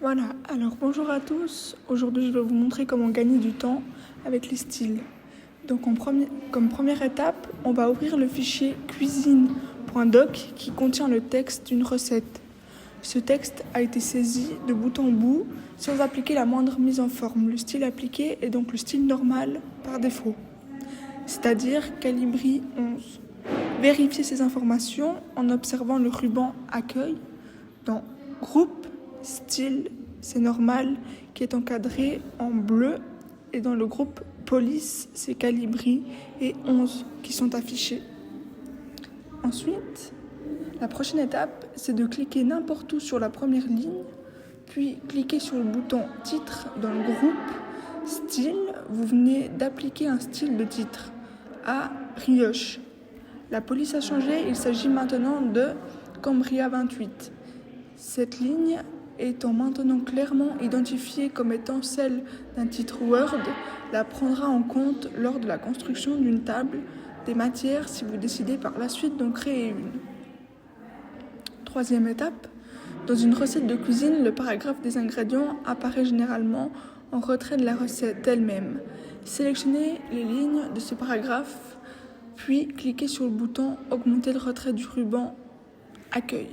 Voilà, alors bonjour à tous. Aujourd'hui, je vais vous montrer comment gagner du temps avec les styles. Donc, comme première étape, on va ouvrir le fichier cuisine.doc qui contient le texte d'une recette. Ce texte a été saisi de bout en bout sans appliquer la moindre mise en forme. Le style appliqué est donc le style normal par défaut, c'est-à-dire Calibri 11. Vérifiez ces informations en observant le ruban Accueil dans Groupe, Style, c'est normal, qui est encadré en bleu, et dans le groupe Police, c'est Calibri et 11 qui sont affichés. Ensuite, la prochaine étape, c'est de cliquer n'importe où sur la première ligne, puis cliquer sur le bouton Titre dans le groupe Style. Vous venez d'appliquer un style de titre à Brioche. La police a changé, il s'agit maintenant de Cambria 28. Cette ligne étant maintenant clairement identifiée comme étant celle d'un titre Word, la prendra en compte lors de la construction d'une table des matières si vous décidez par la suite d'en créer une. Troisième étape, dans une recette de cuisine, le paragraphe des ingrédients apparaît généralement en retrait de la recette elle-même. Sélectionnez les lignes de ce paragraphe, puis cliquez sur le bouton « Augmenter le retrait du ruban Accueil ».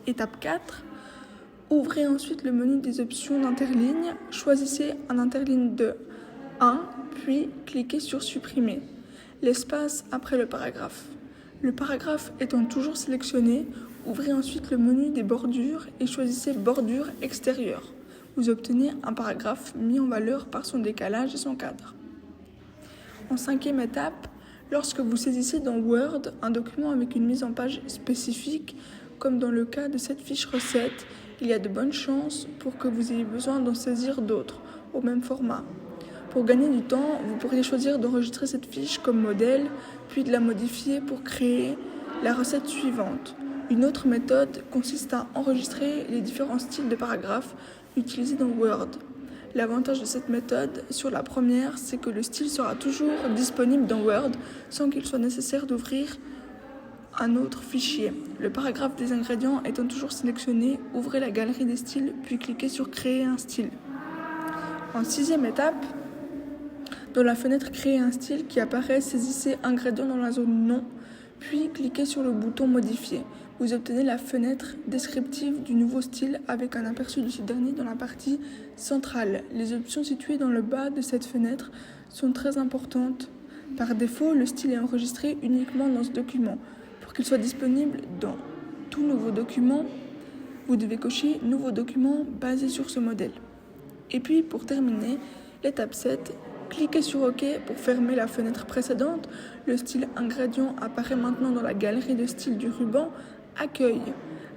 Étape 4. Ouvrez ensuite le menu des options d'interligne. Choisissez un interligne de 1, puis cliquez sur Supprimer l'espace après le paragraphe. Le paragraphe étant toujours sélectionné, ouvrez ensuite le menu des bordures et choisissez Bordure extérieure. Vous obtenez un paragraphe mis en valeur par son décalage et son cadre. En cinquième étape, lorsque vous saisissez dans Word un document avec une mise en page spécifique, comme dans le cas de cette fiche recette, il y a de bonnes chances pour que vous ayez besoin d'en saisir d'autres, au même format. Pour gagner du temps, vous pourriez choisir d'enregistrer cette fiche comme modèle, puis de la modifier pour créer la recette suivante. Une autre méthode consiste à enregistrer les différents styles de paragraphes utilisés dans Word. L'avantage de cette méthode sur la première, c'est que le style sera toujours disponible dans Word sans qu'il soit nécessaire d'ouvrir un autre fichier. Le paragraphe des ingrédients étant toujours sélectionné, ouvrez la galerie des styles puis cliquez sur Créer un style. En sixième étape, dans la fenêtre Créer un style qui apparaît, saisissez Ingrédients dans la zone Non, puis cliquez sur le bouton Modifier. Vous obtenez la fenêtre descriptive du nouveau style avec un aperçu de ce dernier dans la partie centrale. Les options situées dans le bas de cette fenêtre sont très importantes. Par défaut, le style est enregistré uniquement dans ce document. Pour qu'il soit disponible dans tout nouveau document, vous devez cocher « Nouveau document basé sur ce modèle ». Et puis, pour terminer, l'étape 7, cliquez sur OK pour fermer la fenêtre précédente. Le style ingrédient apparaît maintenant dans la galerie de style du ruban Accueil.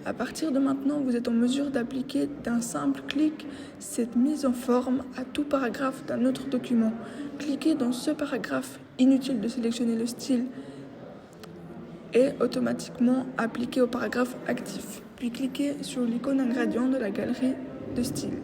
À partir de maintenant, vous êtes en mesure d'appliquer d'un simple clic cette mise en forme à tout paragraphe d'un autre document. Cliquez dans ce paragraphe, inutile de sélectionner le style, est automatiquement appliqué au paragraphe actif. Puis cliquez sur l'icône ingrédient de la galerie de style.